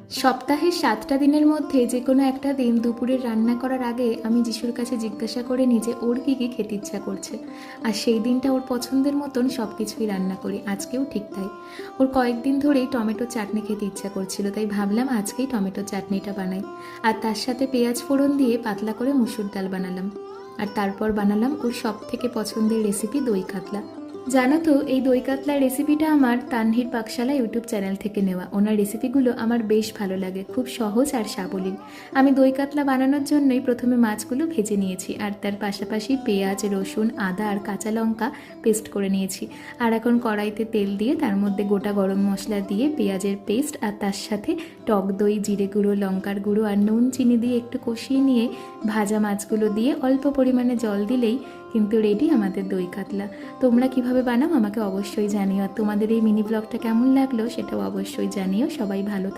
সপ্তাহের ৭টা দিনের মধ্যে যে কোনো একটা দিন দুপুরের রান্না করার আগে আমি যিশুর কাছে জিজ্ঞাসা করে নিই যে ওর কী কী খেতে ইচ্ছা করছে। আর সেই দিনটা ওর পছন্দের মতন সব কিছুই রান্না করি। আজকেও ঠিক তাই। ওর কয়েকদিন ধরেই টমেটো চাটনি খেতে ইচ্ছা করছিল, তাই ভাবলাম আজকেই টমেটো চাটনিটা বানাই। আর তার সাথে পেঁয়াজ ফোড়ন দিয়ে পাতলা করে মুসুর ডাল বানালাম। আর তারপর বানালাম ওর সব থেকে পছন্দের রেসিপি দই কাতলা। জানো তো, এই দই কাতলার রেসিপিটা আমার তানভীর পাকশালা ইউটিউব চ্যানেল থেকে নেওয়া। ওনার রেসিপিগুলো আমার বেশ ভালো লাগে, খুব সহজ আর সাবলীল। আমি দই কাতলা বানানোর জন্যই প্রথমে মাছগুলো ভেজে নিয়েছি, আর তার পাশাপাশি পেঁয়াজ, রসুন, আদা আর কাঁচা লঙ্কা পেস্ট করে নিয়েছি। আর এখন কড়াইতে তেল দিয়ে তার মধ্যে গোটা গরম মশলা দিয়ে পেঁয়াজের পেস্ট আর তার সাথে টক দই, জিরে গুঁড়ো, লঙ্কার গুঁড়ো আর নুন চিনি দিয়ে একটু কষিয়ে নিয়ে ভাজা মাছগুলো দিয়ে অল্প পরিমাণে জল দিলেই কিন্তু রেডি আমাদের দই কাতলা। তোমরা কিভাবে বানাও আমাকে অবশ্যই জানিও, আর তোমাদের এই মিনি ব্লগটা কেমন লাগলো সেটাও অবশ্যই জানিও। সবাই ভালো থেকো।